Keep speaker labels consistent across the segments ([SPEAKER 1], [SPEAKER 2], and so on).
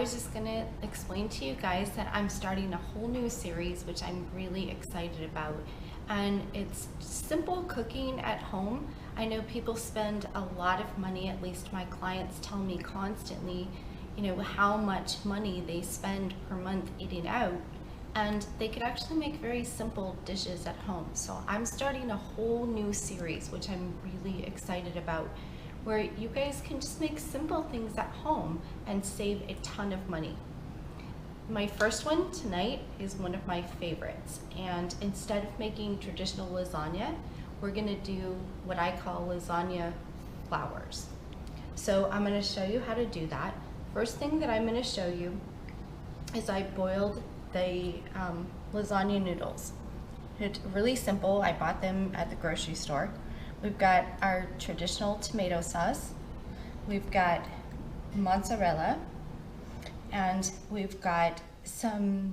[SPEAKER 1] was just gonna explain to you guys that I'm starting a whole new series, which I'm really excited about. And it's simple cooking at home. I know people spend a lot of money, at least my clients tell me constantly, you know, how much money they spend per month eating out. And they could actually make very simple dishes at home. So I'm starting a whole new series, which I'm really excited about, where you guys can just make simple things at home and save a ton of money. My first one tonight is one of my favorites, and instead of making traditional lasagna, we're gonna do what I call lasagna flowers. So I'm gonna show you how to do that. First thing that I'm gonna show you is I boiled the lasagna noodles. It's really simple. I bought them at the grocery store. We've got our traditional tomato sauce, we've got mozzarella, and we've got some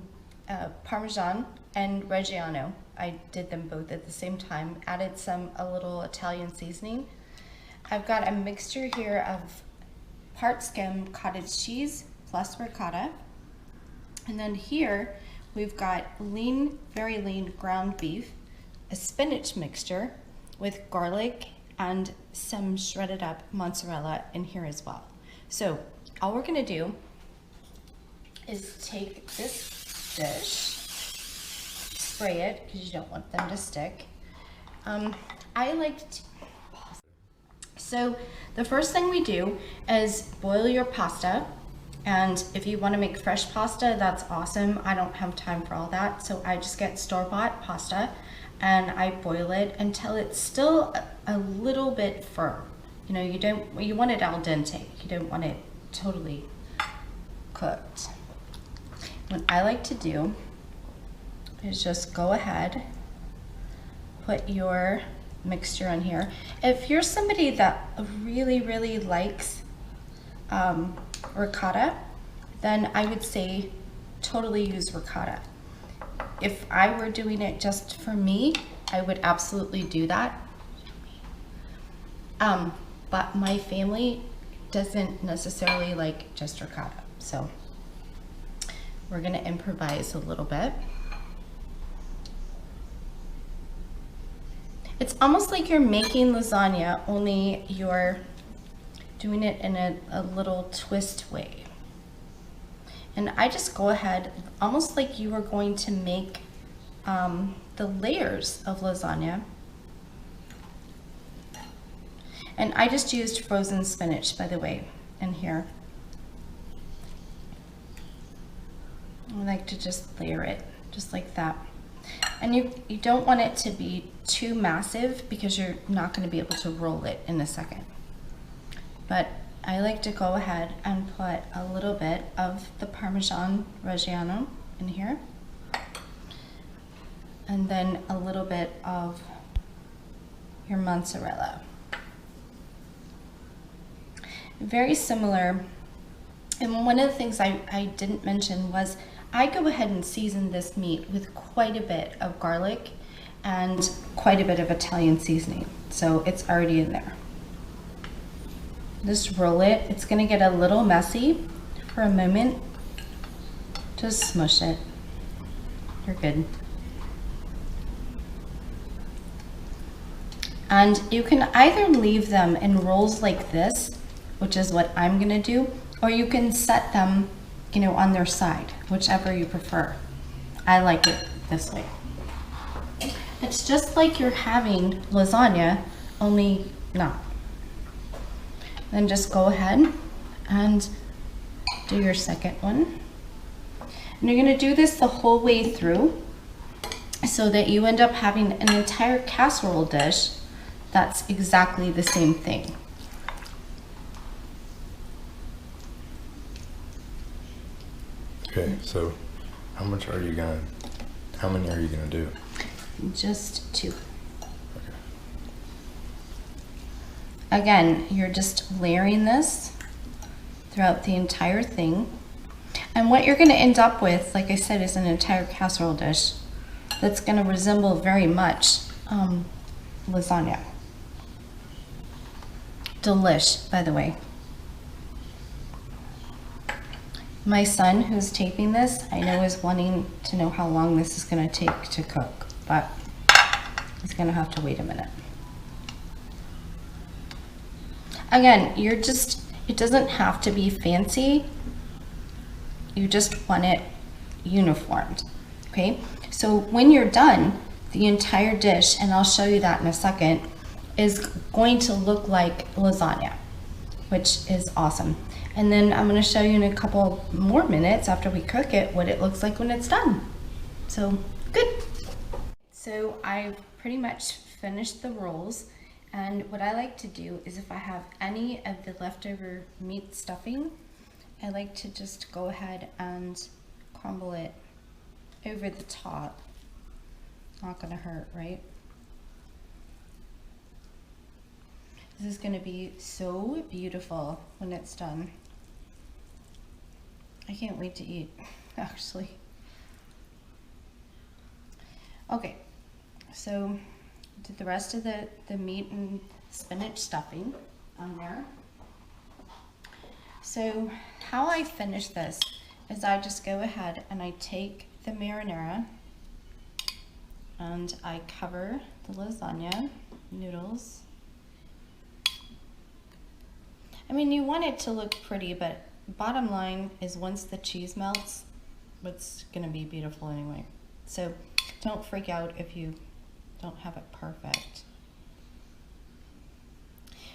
[SPEAKER 1] Parmesan and Reggiano. I did them both at the same time, added a little Italian seasoning. I've got a mixture here of part skim cottage cheese plus ricotta. And then here we've got lean, very lean ground beef, a spinach mixture with garlic and some shredded up mozzarella in here as well. So all we're gonna do is take this dish, spray it because you don't want them to stick. I like to, so the first thing we do is boil your pasta. And if you want to make fresh pasta, that's awesome. I don't have time for all that, so I just get store-bought pasta and I boil it until it's still a little bit firm. You know, you want it al dente. You don't want it totally cooked. What I like to do is just go ahead, put your mixture on here. If you're somebody that really, really likes ricotta, then I would say totally use ricotta. If I were doing it just for me, I would absolutely do that. But my family doesn't necessarily like just ricotta, so we're gonna improvise a little bit. It's almost like you're making lasagna, only you're doing it in a little twist way. And I just go ahead, almost like you are going to make the layers of lasagna. And I just used frozen spinach, by the way, in here. I like to just layer it, just like that. And you don't want it to be too massive because you're not going to be able to roll it in a second. But I like to go ahead and put a little bit of the Parmesan Reggiano in here. And then a little bit of your mozzarella. Very similar. And one of the things I didn't mention was I go ahead and season this meat with quite a bit of garlic and quite a bit of Italian seasoning. So it's already in there. Just roll it. It's gonna get a little messy for a moment. Just smush it. You're good. And you can either leave them in rolls like this, which is what I'm gonna do, or you can set them, you know, on their side, whichever you prefer. I like it this way. It's just like you're having lasagna, only not. Then just go ahead and do your second one. And you're gonna do this the whole way through so that you end up having an entire casserole dish that's exactly the same thing.
[SPEAKER 2] Okay, so how many are you gonna do?
[SPEAKER 1] Just 2.
[SPEAKER 2] Okay.
[SPEAKER 1] Again, you're just layering this throughout the entire thing. And what you're gonna end up with, like I said, is an entire casserole dish that's gonna resemble very much lasagna. Delish, by the way. My son, who's taping this, I know is wanting to know how long this is going to take to cook, but he's going to have to wait a minute. Again, it doesn't have to be fancy. You just want it uniformed, okay? So when you're done, the entire dish, and I'll show you that in a second, is going to look like lasagna, which is awesome. And then I'm gonna show you in a couple more minutes after we cook it what it looks like when it's done. So, good. So I've pretty much finished the rolls, and what I like to do is if I have any of the leftover meat stuffing, I like to just go ahead and crumble it over the top. Not gonna hurt, right? This is gonna be so beautiful when it's done. I can't wait to eat, actually. Okay, so did the rest of the meat and spinach stuffing on there. So how I finish this is I just go ahead and I take the marinara and I cover the lasagna noodles. I mean, you want it to look pretty, but bottom line is once the cheese melts, it's gonna be beautiful anyway. So don't freak out if you don't have it perfect.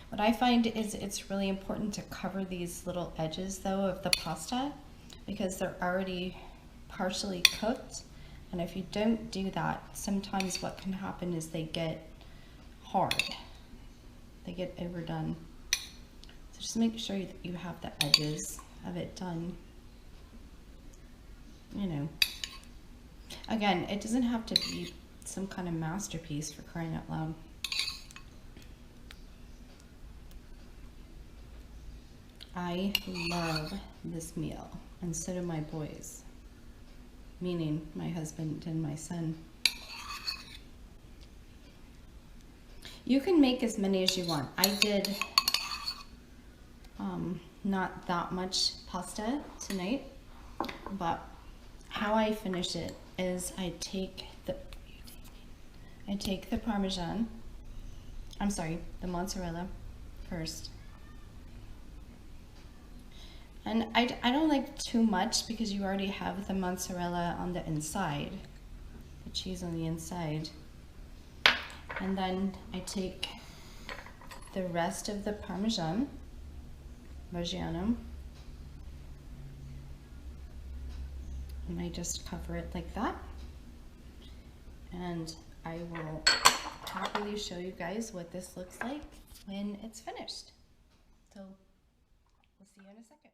[SPEAKER 1] What I find is it's really important to cover these little edges though of the pasta because they're already partially cooked. And if you don't do that, sometimes what can happen is they get hard. They get overdone. So just make sure that you have the edges of it done. You know. Again, it doesn't have to be some kind of masterpiece, for crying out loud. I love this meal, and so do my boys. Meaning my husband and my son. You can make as many as you want. I did not that much pasta tonight, but how I finish it is I take the Parmesan, I'm sorry, the mozzarella first. And I don't like too much because you already have the mozzarella on the inside, the cheese on the inside. And then I take the rest of the Parmesan, Reggiano, and I just cover it like that. And I will happily show you guys what this looks like when it's finished. So we'll see you in a second.